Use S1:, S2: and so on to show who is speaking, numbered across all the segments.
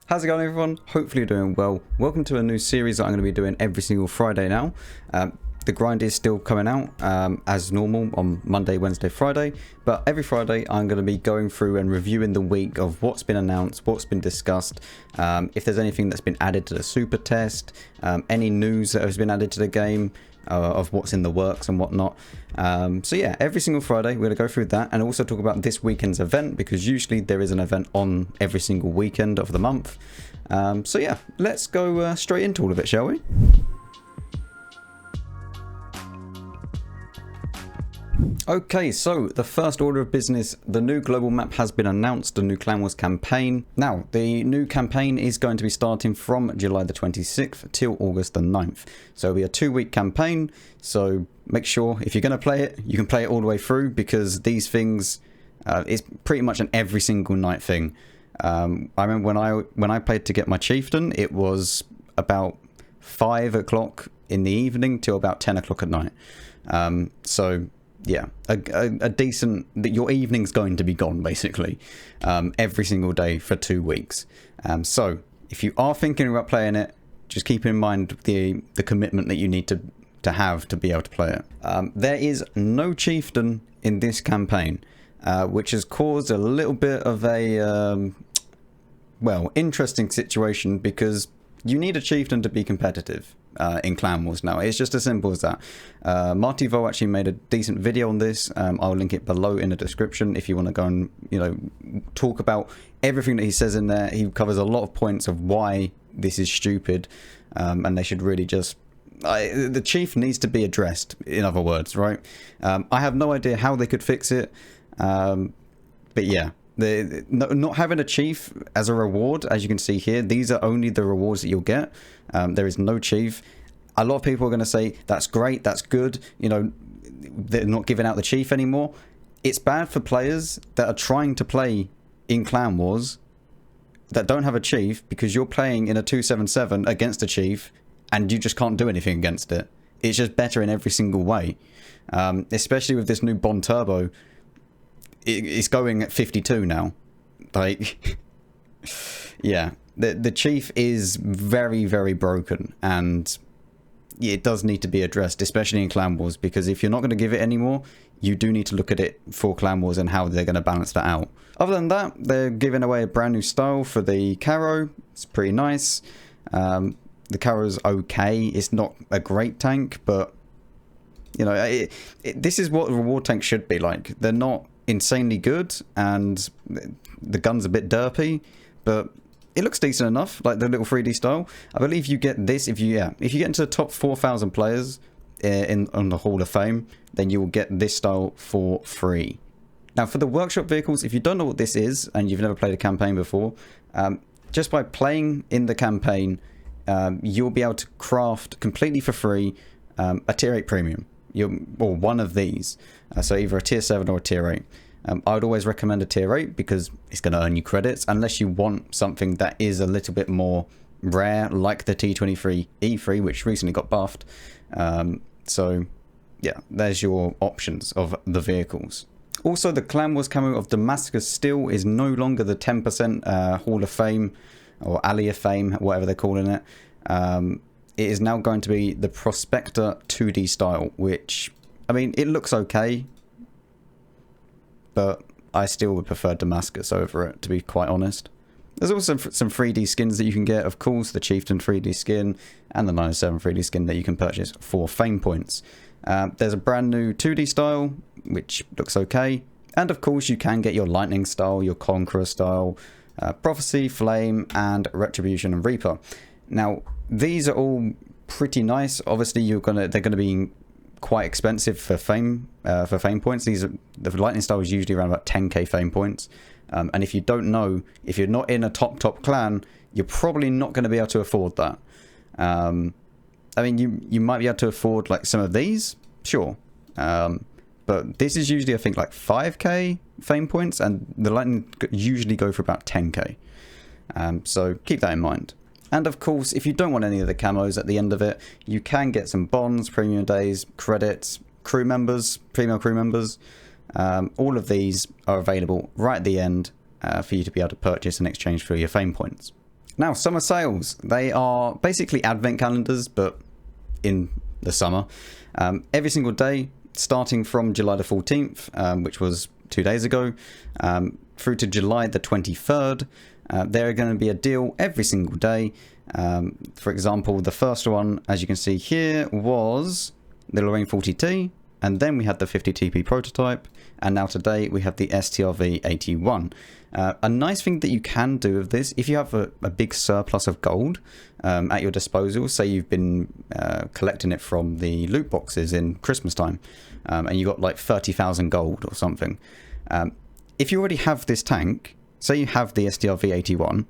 S1: How's it going, everyone? Hopefully you're doing well. Welcome to a new series that I'm going to be doing every single Friday now. The grind is still coming out as normal on Monday, Wednesday, Friday, but every Friday I'm going to be going through and reviewing the week of what's been announced, what's been discussed, if there's anything that's been added to the super test, any news that has been added to the game, of what's in the works and whatnot. So yeah, every single Friday we're going to go through that and also talk about this weekend's event, because usually there is an event on every single weekend of the month. So yeah, let's go straight into all of it, shall we? Okay, so the first order of business, the new global map has been announced, the new Clan Wars campaign. Now, the new campaign is going to be starting from July the 26th till August the 9th. So it'll be a 2-week campaign, so make sure if you're going to play it, you can play it all the way through, because these things, it's pretty much an every single night thing. I remember when I played to get my chieftain, it was about 5 o'clock in the evening till about 10 o'clock at night. So yeah, a decent, your evening's going to be gone basically every single day for 2 weeks. So if you are thinking about playing it, just keep in mind the commitment that you need to have to be able to play it. There is no chieftain in this campaign, which has caused a little bit of a well, interesting situation, because you need a chieftain to be competitive in Clan Wars now. It's just as simple as that. Marty Vo actually made a decent video on this. I'll link it below in the description if you want to go and, you know, talk about everything that he says in there. He covers a lot of points of why this is stupid, and they should really just... the chief needs to be addressed, in other words, right? I have no idea how they could fix it, but yeah. Not having a chief as a reward, as you can see here, these are only the rewards that you'll get. There is no chief. A lot of people are going to say, that's great, that's good, you know, they're not giving out the chief anymore. It's bad for players that are trying to play in Clan Wars that don't have a chief, because you're playing in a 277 against a chief and you just can't do anything against it. It's just better in every single way, especially with this new Bond Turbo. It's going at 52 now. Like, yeah, the chief is very, very broken, and it does need to be addressed, especially in Clan Wars, because if you're not going to give it anymore, you do need to look at it for Clan Wars and how they're going to balance that out. Other than that, they're giving away a brand new style for the Caro. It's pretty nice. The Caro's okay. It's not a great tank, but, you know, this is what a reward tank should be like. They're not insanely good, and the gun's a bit derpy, but it looks decent enough, like the little 3D style. I believe you get this if you get into the top 4,000 players on the Hall of Fame, then you will get this style for free. Now, for the workshop vehicles, if you don't know what this is and you've never played a campaign before, just by playing in the campaign, you'll be able to craft completely for free a tier 8 premium. Or one of these, so either a tier 7 or a tier 8. I would always recommend a tier 8 because it's going to earn you credits, unless you want something that is a little bit more rare, like the T23E3, which recently got buffed. So yeah, there's your options of the vehicles. Also, the Clan Wars camo of Damascus Steel is no longer the 10% Hall of Fame or Alley of Fame, whatever they're calling it. It is now going to be the Prospector 2D style, which, I mean, it looks okay, but I still would prefer Damascus over it, to be quite honest. There's also some 3D skins that you can get, of course, the Chieftain 3D skin and the 907 3D skin that you can purchase for fame points. There's a brand new 2D style, which looks okay, and of course you can get your Lightning style, your Conqueror style, Prophecy, Flame, and Retribution and Reaper. Now, these are all pretty nice. Obviously, they're gonna be quite expensive for fame points. The Lightning style is usually around about 10k fame points. And if you don't know, if you're not in a top clan, you're probably not going to be able to afford that. I mean, you might be able to afford like some of these, sure. But this is usually, I think, like 5k fame points, and the Lightning usually go for about 10k. So keep that in mind. And of course, if you don't want any of the camos at the end of it, you can get some bonds, premium days, credits, crew members, female crew members. All of these are available right at the end for you to be able to purchase and exchange for your fame points. Now, summer sales. They are basically advent calendars, but in the summer. Every single day, starting from July the 14th, which was 2 days ago, through to July the 23rd, there are going to be a deal every single day. For example, the first one, as you can see here, was the Lorraine 40T, and then we had the 50TP prototype, and now today we have the STRV 81. A nice thing that you can do with this, if you have a big surplus of gold at your disposal, say you've been collecting it from the loot boxes in Christmas time, and you got like 30,000 gold or something. If you already have this tank, say you have the STRV 81,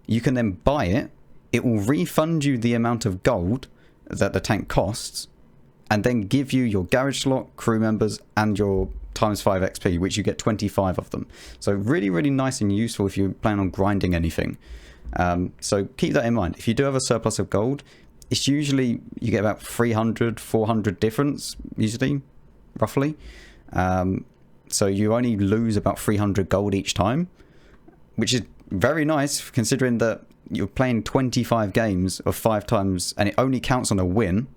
S1: you can then buy it. It will refund you the amount of gold that the tank costs, and then give you your garage slot, crew members, and your ×5 XP, which you get 25 of them. So really, really nice and useful if you plan on grinding anything. So keep that in mind. If you do have a surplus of gold, it's usually, you get about 300, 400 difference, usually, roughly. So you only lose about 300 gold each time, which is very nice considering that you're playing 25 games of 5 times, and it only counts on a win.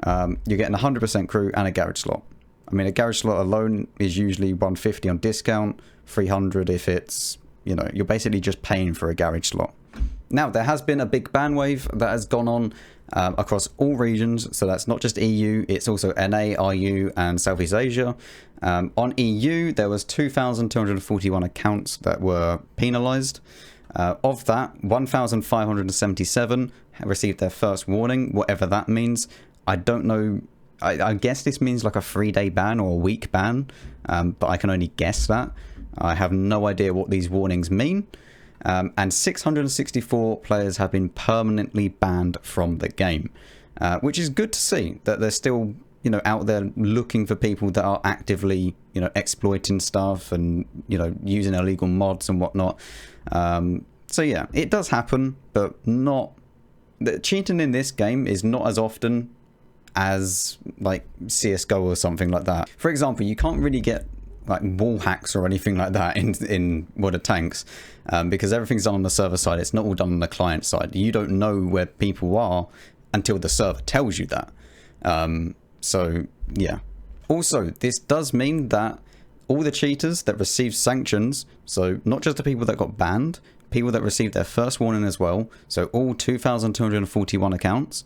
S1: You're getting 100% crew and a garage slot. I mean, a garage slot alone is usually 150 on discount, 300 if it's, you know, you're basically just paying for a garage slot. Now, there has been a big ban wave that has gone on across all regions. So that's not just EU, it's also NA, RU, and Southeast Asia. On EU, there was 2,241 accounts that were penalized. Of that, 1,577 received their first warning, whatever that means. I don't know. I guess this means like a 3-day ban or a week ban, but I can only guess that. I have no idea what these warnings mean. And 664 players have been permanently banned from the game, which is good to see that they're still, you know, out there looking for people that are actively, you know, exploiting stuff and, you know, using illegal mods and whatnot. So yeah, it does happen, but not. The cheating in this game is not as often as like CSGO or something like that. For example, you can't really get like wall hacks or anything like that in World of Tanks, because everything's done on the server side. It's not all done on the client side. You don't know where people are until the server tells you that. So yeah. Also, this does mean that all the cheaters that received sanctions, so not just the people that got banned, people that received their first warning as well, so all 2,241 accounts,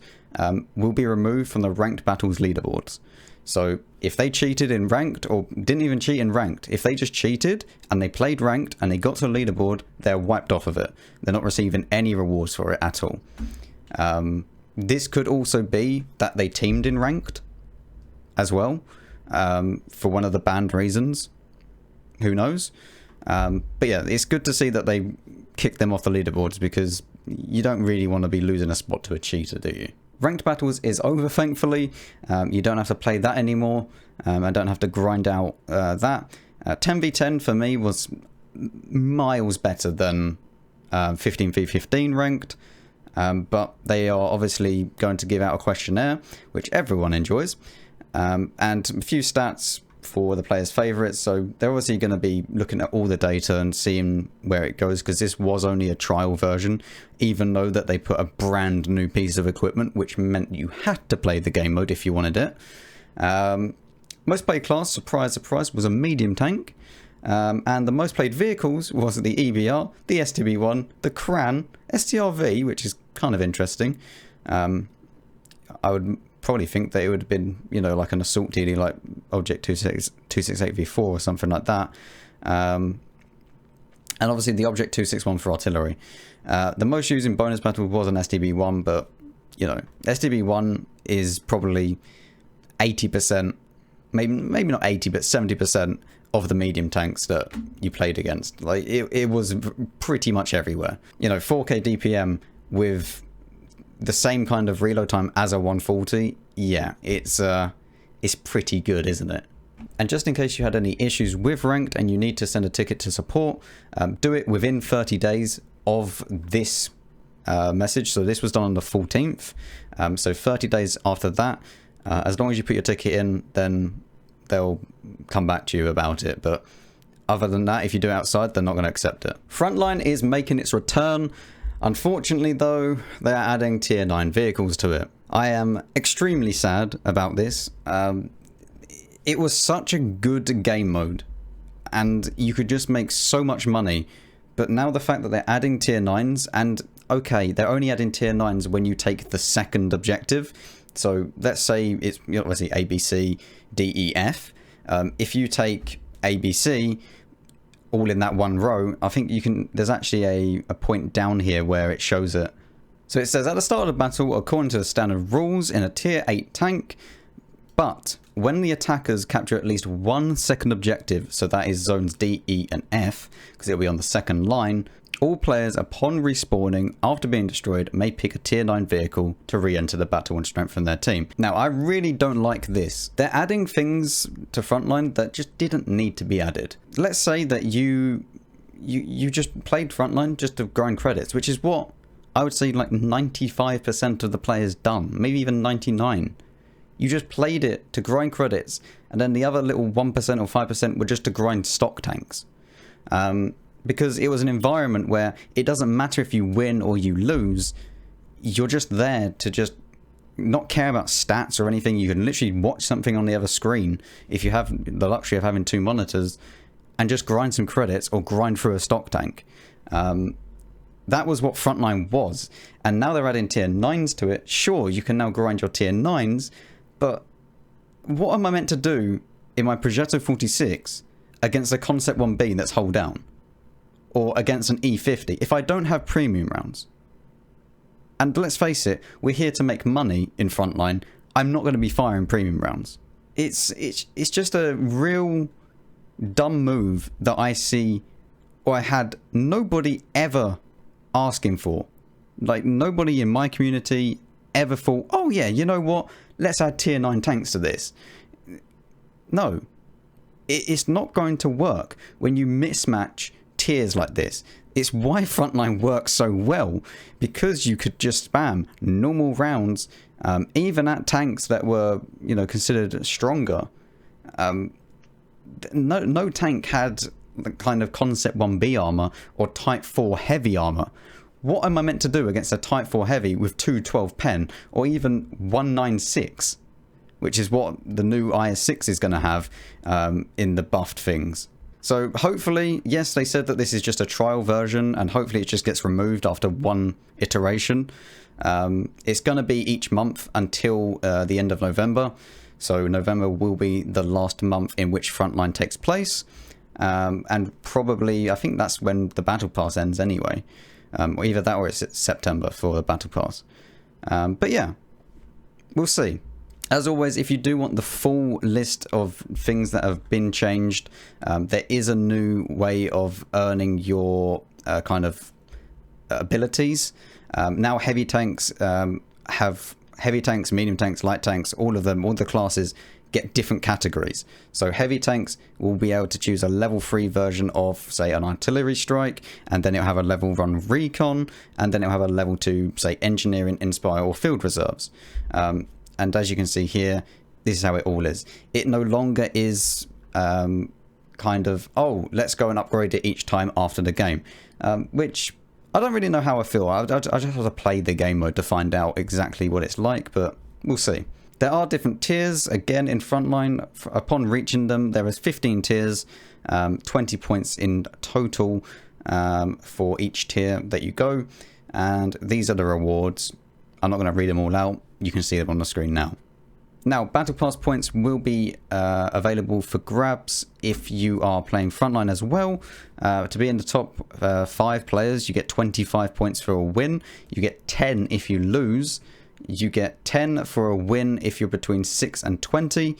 S1: will be removed from the ranked battles leaderboards. So if they cheated in ranked, or didn't even cheat in ranked, if they just cheated and they played ranked and they got to the leaderboard, they're wiped off of it. They're not receiving any rewards for it at all. This could also be that they teamed in ranked as well, for one of the banned reasons. Who knows? But yeah, it's good to see that they kick them off the leaderboards, because you don't really want to be losing a spot to a cheater, do you? Ranked battles is over, thankfully. You don't have to play that anymore. I don't have to grind out that. 10v10 for me was miles better than 15v15 ranked. But they are obviously going to give out a questionnaire, which everyone enjoys. And a few stats for the players' favourites. So they're obviously going to be looking at all the data and seeing where it goes, because this was only a trial version, even though that they put a brand new piece of equipment, which meant you had to play the game mode if you wanted it. Most played class, surprise, surprise, was a medium tank. And the most played vehicles was the EBR, the STB1, the Cran, STRV, which is kind of interesting. I would probably think that it would have been, you know, like an assault DD, like Object 268v4 or something like that. And obviously the Object 261 for artillery. The most used in bonus battle was an STB1, but, you know, STB1 is probably 80%, maybe not 80, but 70% of the medium tanks that you played against. Like, it was pretty much everywhere. You know, 4k DPM with the same kind of reload time as a 140, yeah, it's pretty good, isn't it? And just in case you had any issues with ranked and you need to send a ticket to support, do it within 30 days of this message. So this was done on the 14th. So 30 days after that, as long as you put your ticket in, then they'll come back to you about it. But other than that, if you do it outside, they're not going to accept it. Frontline is making its return. Unfortunately though, they're adding tier 9 vehicles to it. I am extremely sad about this. It was such a good game mode, and you could just make so much money, but now the fact that they're adding tier 9s, and okay, they're only adding tier 9s when you take the second objective. So let's say it's obviously A, B, C, D, E, F. If you take A, B, C all in that one row, I think you can, there's actually a point down here where it shows it. So it says, at the start of battle, according to the standard rules in a tier 8 tank, but when the attackers capture at least one second objective, so that is zones D, E, and F, because it'll be on the second line, all players upon respawning after being destroyed may pick a tier 9 vehicle to re-enter the battle and strengthen their team. Now, I really don't like this. They're adding things to Frontline that just didn't need to be added. Let's say that you just played Frontline just to grind credits, which is what I would say like 95% of the players done, maybe even 99%. You just played it to grind credits, and then the other little 1% or 5% were just to grind stock tanks. Because it was an environment where it doesn't matter if you win or you lose, you're just there to just not care about stats or anything. You can literally watch something on the other screen if you have the luxury of having 2 monitors, and just grind some credits or grind through a stock tank. That was what Frontline was, and now they're adding tier 9s to it. Sure, you can now grind your tier 9s, but what am I meant to do in my Progetto 46 against a Concept 1B that's hull down? Or against an E50 if I don't have premium rounds? And let's face it, we're here to make money in Frontline. I'm not going to be firing premium rounds. It's just a real dumb move that I see, or I had nobody ever asking for. Like, nobody in my community ever thought, oh yeah, you know what, let's add tier 9 tanks to this. No, it's not going to work when you mismatch tiers like this. It's why Frontline works so well, because you could just spam normal rounds, even at tanks that were, you know, considered stronger. No tank had the kind of Concept 1B armor or Type 4 heavy armor. What am I meant to do against a Type 4 heavy with 212 pen or even 196, which is what the new IS-6 is going to have in the buffed things? So hopefully, yes, they said that this is just a trial version, and hopefully it just gets removed after one iteration. It's going to be each month until the end of November. So November will be the last month in which Frontline takes place. And probably, I think that's when the Battle Pass ends anyway. Or either that or it's September for the Battle Pass. But yeah, we'll see. As always, if you do want the full list of things that have been changed, there is a new way of earning your kind of abilities. Now heavy tanks have heavy tanks, medium tanks, light tanks, all of them, all the classes get different categories. So heavy tanks will be able to choose a level 3 version of, say, an artillery strike, and then it'll have a level 1 recon, and then it'll have a level 2, say, engineering, inspire, or field reserves. And as you can see here, this is how it all is. It no longer is kind of, oh, let's go and upgrade it each time after the game, which I don't really know how I feel. I just have to play the game mode to find out exactly what it's like, but we'll see. There are different tiers, again, in Frontline. Upon reaching them, there is 15 tiers, 20 points in total for each tier that you go. And these are the rewards. I'm not going to read them all out. You can see them on the screen now. Now, Battle Pass points will be available for grabs if you are playing Frontline as well. To be in the top 5 players, you get 25 points for a win. You get 10 if you lose. You get 10 for a win if you're between 6 and 20.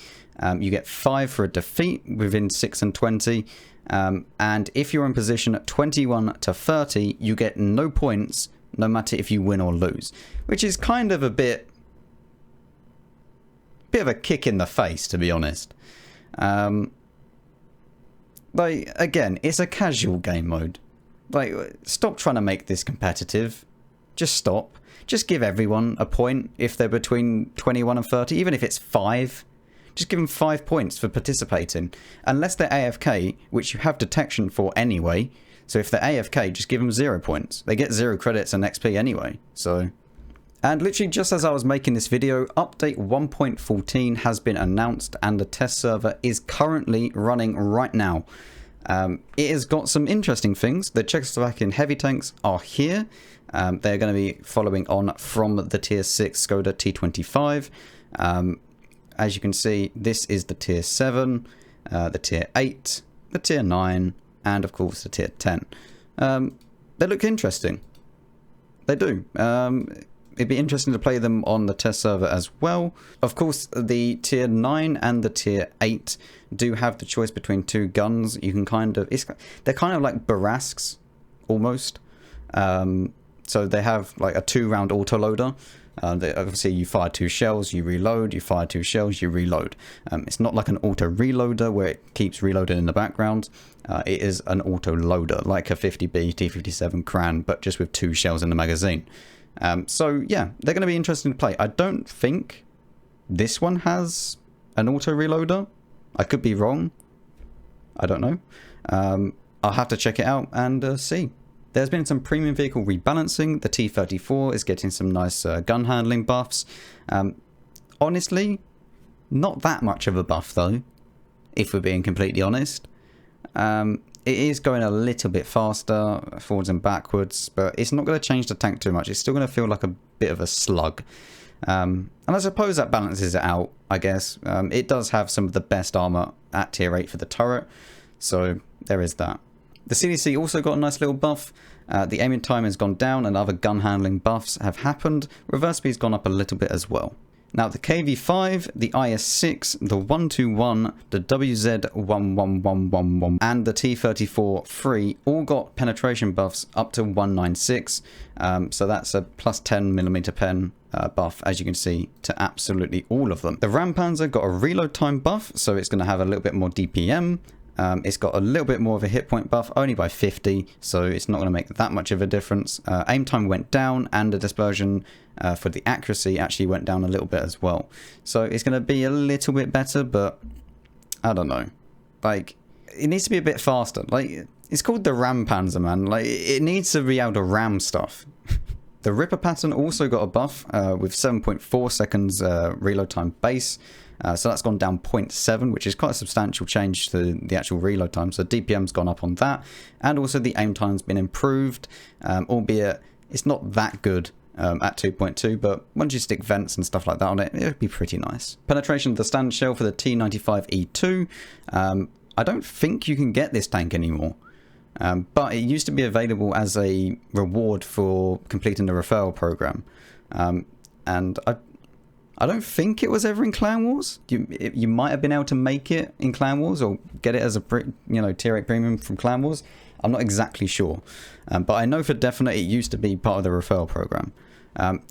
S1: You get 5 for a defeat within 6 and 20. And if you're in position at 21 to 30, you get no points no matter if you win or lose. Which is kind of a bit of a kick in the face, to be honest. Like, again, it's a casual game mode. Like, stop trying to make this competitive. Just stop. Just give everyone a point if they're between 21 and 30, even if it's 5. Just give them 5 points for participating. Unless they're AFK, which you have detection for anyway. So if they're AFK, just give them 0 points. They get 0 credits and XP anyway. So, and literally just as I was making this video, update 1.14 has been announced and the test server is currently running right now. It has got some interesting things. The Czechoslovakian heavy tanks are here. They're going to be following on from the tier 6 Skoda T25. As you can see, this is the tier 7, the tier 8, the tier 9, and of course the tier 10. They look interesting. They do. It'd be interesting to play them on the test server as well. Of course, the tier 9 and the tier 8 do have the choice between 2 guns. You can kind of... they're kind of like Barasks, almost. So they have like a 2-round autoloader. Obviously, you fire 2 shells, you reload, you fire 2 shells, you reload. It's not like an auto reloader where it keeps reloading in the background. It is an auto loader, like a 50B T57 Kran, but just with 2 shells in the magazine. So yeah, they're going to be interesting to play. I don't think this one has an auto reloader. I could be wrong. I don't know. I'll have to check it out and see. There's been some premium vehicle rebalancing. The T34 is getting some nice gun handling buffs. Honestly, not that much of a buff though, if we're being completely honest. It is going a little bit faster, forwards and backwards, but it's not going to change the tank too much. It's still going to feel like a bit of a slug. And I suppose that balances it out, I guess. It does have some of the best armor at tier 8 for the turret, so there is that. The CDC also got a nice little buff. The aiming time has gone down and other gun handling buffs have happened. Reverse speed's gone up a little bit as well. Now the KV5, the IS6, the 121, the WZ11111 and the T34-3 all got penetration buffs up to 196. So that's a plus 10mm pen buff, as you can see, to absolutely all of them. The Rampanzer got a reload time buff, so it's going to have a little bit more DPM. It's got a little bit more of a hit point buff, only by 50, so it's not going to make that much of a difference. Aim time went down, and the dispersion for the accuracy actually went down a little bit as well. So it's going to be a little bit better, but I don't know. Like, it needs to be a bit faster. Like, it's called the Rampanzer, man. Like, it needs to be able to ram stuff. The Ripper pattern also got a buff with 7.4 seconds reload time base. So that's gone down 0.7, which is quite a substantial change to the actual reload time. So DPM's gone up on that. And also the aim time's been improved, albeit it's not that good at 2.2, but once you stick vents and stuff like that on it, it would be pretty nice. Penetration of the standard shell for the T95E2. I don't think you can get this tank anymore. But it used to be available as a reward for completing the referral program. And I don't think it was ever in Clan Wars. You might have been able to make it in Clan Wars or get it as a tier 8 premium from Clan Wars. I'm not exactly sure. But I know for definite it used to be part of the referral program.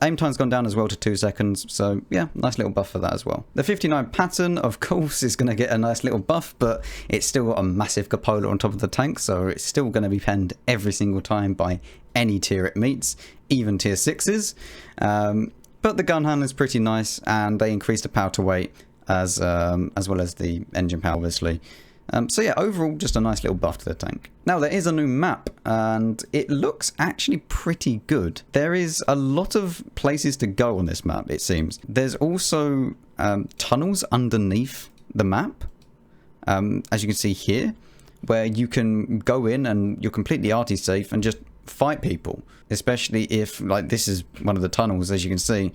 S1: Aim time's gone down as well to 2 seconds, so yeah, nice little buff for that as well. The 59 pattern, of course, is going to get a nice little buff, but it's still got a massive cupola on top of the tank, so it's still going to be penned every single time by any tier it meets, even tier 6s. But the gun handling is pretty nice, and they increased the power to weight as well as the engine power, obviously. So yeah, overall, just a nice little buff to the tank. Now, there is a new map, and it looks actually pretty good. There is a lot of places to go on this map, it seems. There's also tunnels underneath the map, as you can see here, where you can go in and you're completely arty safe and just fight people. Especially if, like, this is one of the tunnels, as you can see.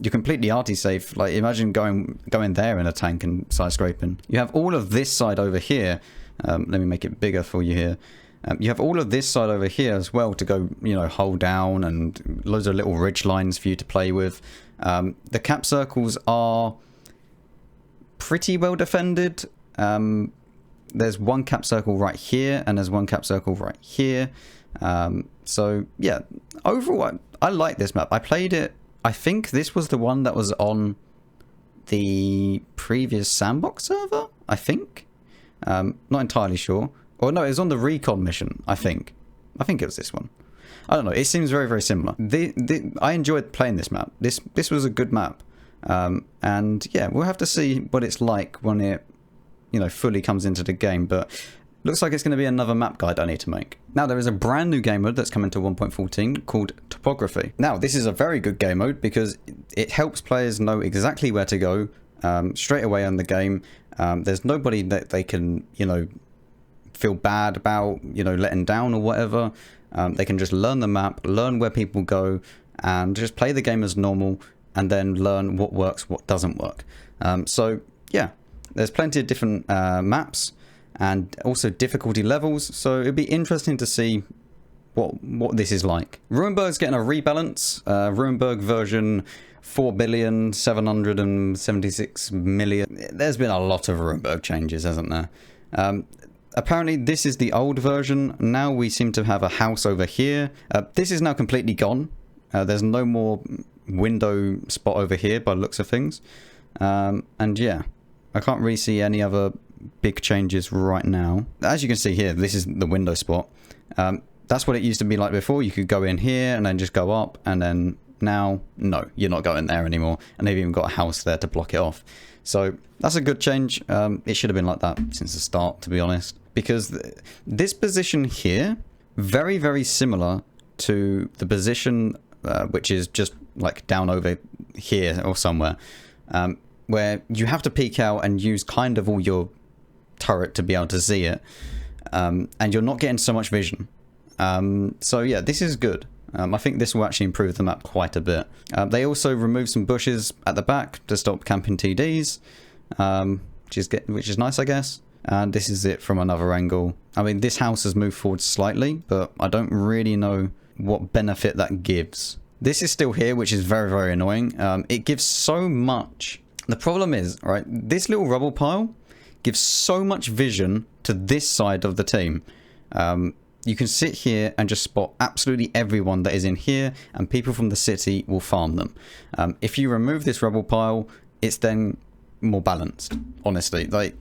S1: You're completely arty safe. Like, imagine going there in a tank and side scraping. You have all of this side over here. Let me make it bigger for you here. You have all of this side over here as well to go, hold down, and loads of little ridge lines for you to play with. The cap circles are pretty well defended. There's one cap circle right here, and there's one cap circle right here. So yeah, overall, I like this map. I played it. I think this was the one that was on the previous sandbox server, I think. Not entirely sure. Or no, it was on the recon mission, I think. I think it was this one. I don't know. It seems very, very similar. I enjoyed playing this map. This was a good map. And yeah, we'll have to see what it's like when it, fully comes into the game. But looks like it's going to be another map guide I need to make. Now, there is a brand new game mode that's coming to 1.14 called Topography. Now, this is a very good game mode because it helps players know exactly where to go straight away on the game. There's nobody that they can, you know, feel bad about, you know, letting down or whatever. They can just learn the map, learn where people go, and just play the game as normal, and then learn what works, what doesn't work. So yeah, there's plenty of different maps and also difficulty levels, so it'd be interesting to see what this is like. Ruinberg's getting a rebalance. Ruinberg version 4,776,000,000. There's been a lot of Ruinberg changes, hasn't there? Apparently this is the old version. Now we seem to have a house over here. This is now completely gone. There's no more window spot over here by the looks of things. And yeah, I can't really see any other big changes right now. As you can see here, this is the window spot. That's what it used to be like before. You could go in here and then just go up, and then now, no, you're not going there anymore. And they've even got a house there to block it off. So that's a good change. It should have been like that since the start, to be honest. Because this position here, very, very similar to the position which is just like down over here or somewhere, where you have to peek out and use kind of all your turret to be able to see it, and you're not getting so much vision. So yeah, this is good. I think this will actually improve the map quite a bit. They also removed some bushes at the back to stop camping TDs, which is nice, I guess. And this is it from another angle. I mean, this house has moved forward slightly, but I don't really know what benefit that gives. This is still here, which is very, very annoying. It gives so much. The problem is, right, this little rubble pile gives so much vision to this side of the team. You can sit here and just spot absolutely everyone that is in here, and people from the city will farm them. If you remove this rubble pile, it's then more balanced, honestly. Like,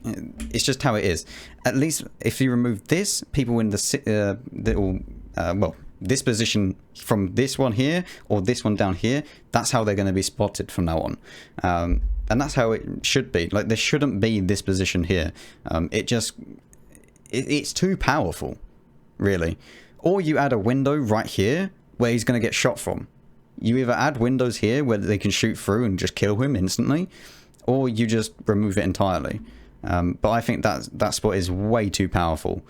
S1: it's just how it is. At least if you remove this, people in the well, this position from this one here or this one down here, that's how they're going to be spotted from now on. And that's how it should be. Like, there shouldn't be this position here. It's too powerful, really. Or you add a window right here where he's going to get shot from. You either add windows here where they can shoot through and just kill him instantly, or you just remove it entirely. But I think that spot is way too powerful.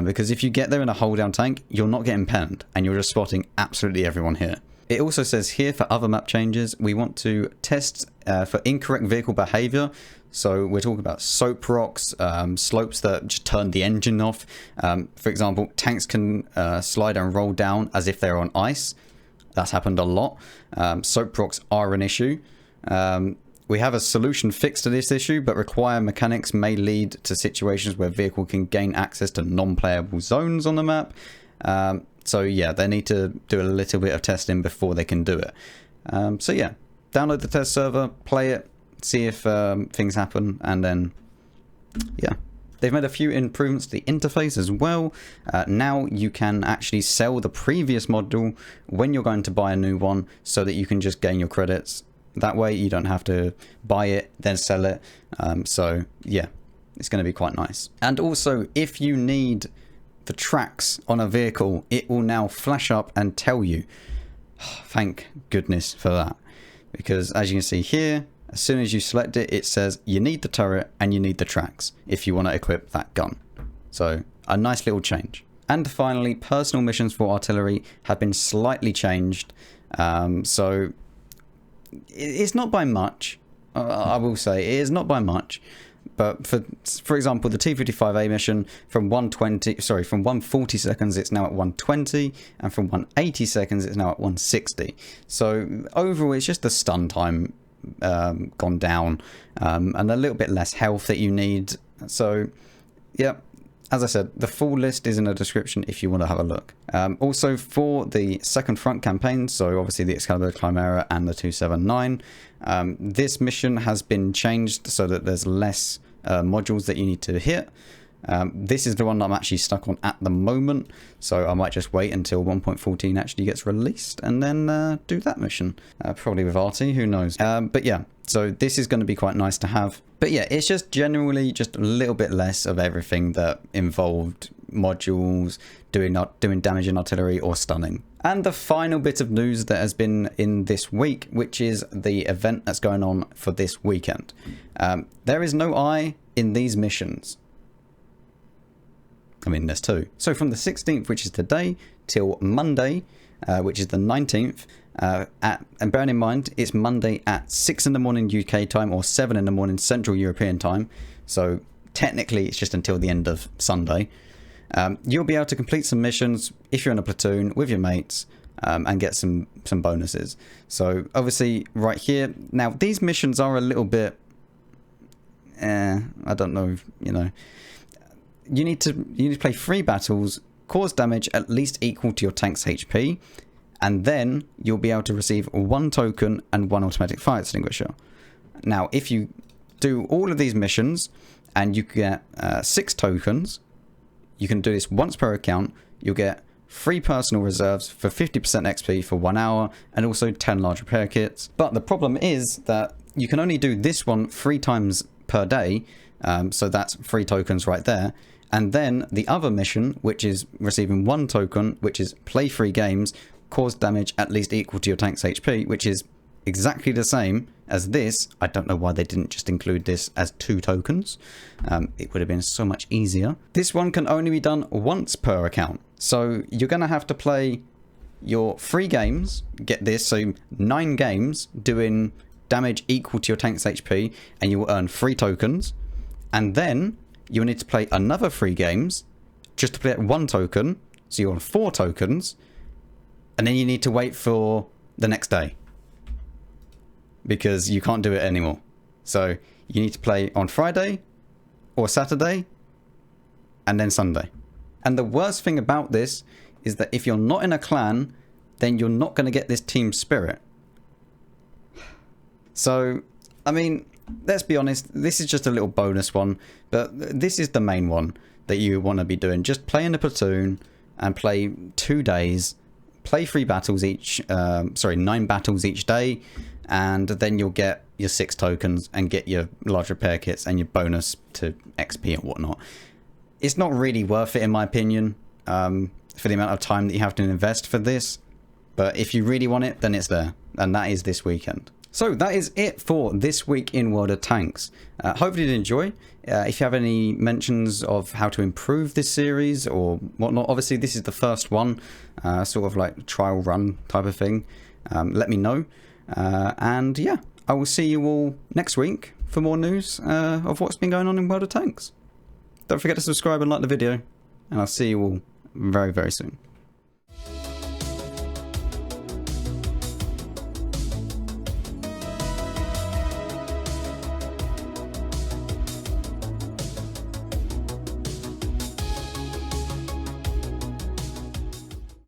S1: Because if you get there in a hold down tank, you're not getting penned, and you're just spotting absolutely everyone here. It also says here, for other map changes, we want to test for incorrect vehicle behavior. So we're talking about soap rocks, slopes that just turn the engine off. For example, tanks can slide and roll down as if they're on ice. That's happened a lot. Soap rocks are an issue. We have a solution fix to this issue, but require mechanics may lead to situations where vehicle can gain access to non-playable zones on the map. So yeah, they need to do a little bit of testing before they can do it. So yeah, download the test server, play it, see if things happen, and then yeah. They've made a few improvements to the interface as well. Now you can actually sell the previous module when you're going to buy a new one, so that you can just gain your credits. That way you don't have to buy it, then sell it. So yeah, it's going to be quite nice. And also, if you need the tracks on a vehicle, it will now flash up and tell you. Thank goodness for that. Because as you can see here, as soon as you select it, it says you need the turret and you need the tracks if you want to equip that gun. So a nice little change. And finally, personal missions for artillery have been slightly changed. So it's not by much. I will say it is not by much. But for example, the T-55A mission from 140 seconds, it's now at 120, and from 180 seconds, it's now at 160. So overall, it's just the stun time gone down, and a little bit less health that you need. So yeah, as I said, the full list is in the description if you want to have a look. Also, for the second front campaign, so obviously the Excalibur Chimera and the 279, this mission has been changed so that there's less modules that you need to hit. This is the one that I'm actually stuck on at the moment, so I might just wait until 1.14 actually gets released and then do that mission. Probably with Artie, who knows. But yeah, so this is going to be quite nice to have. But yeah, it's just generally just a little bit less of everything that involved modules, doing damage in artillery or stunning. And the final bit of news that has been in this week, which is the event that's going on for this weekend. There is no eye in these missions. I mean, there's two. So from the 16th, which is today, till Monday, which is the 19th, and bearing in mind, it's Monday at 6 in the morning UK time or 7 in the morning Central European time. So technically, it's just until the end of Sunday. You'll be able to complete some missions if you're in a platoon with your mates and get some bonuses. So obviously right here, now these missions are a little bit, I don't know, you know, you need to play 3 battles, cause damage at least equal to your tank's HP, and then you'll be able to receive 1 token and 1 automatic fire extinguisher. Now, if you do all of these missions and you get 6 tokens, you can do this once per account. You'll get 3 personal reserves for 50% XP for 1 hour and also 10 large repair kits. But the problem is that you can only do this one 3 times per day. So that's 3 tokens right there. And then the other mission, which is receiving 1 token, which is play 3 games, cause damage at least equal to your tank's HP, which is exactly the same as this. I don't know why they didn't just include this as 2 tokens. It would have been so much easier. This one can only be done once per account. So you're going to have to play your 3 games, get this, so 9 games doing damage equal to your tank's HP, and you will earn 3 tokens. And then you'll need to play another 3 games just to play 1 token, so you're on 4 tokens, and then you need to wait for the next day because you can't do it anymore. So you need to play on Friday or Saturday and then Sunday. And the worst thing about this is that if you're not in a clan, then you're not going to get this team spirit. So, I mean, let's be honest, this is just a little bonus one, but this is the main one that you want to be doing. Just play in a platoon and play 2 days, play 3 battles each, 9 battles each day, and then you'll get your 6 tokens and get your large repair kits and your bonus to XP and whatnot. It's not really worth it in my opinion, for the amount of time that you have to invest for this, but if you really want it, then it's there, and that is this weekend. So that is it for this week in World of Tanks. Hope you did enjoy. If you have any mentions of how to improve this series or whatnot, obviously this is the first one, sort of like trial run type of thing. Let me know. And yeah, I will see you all next week for more news of what's been going on in World of Tanks. Don't forget to subscribe and like the video, and I'll see you all very, very soon.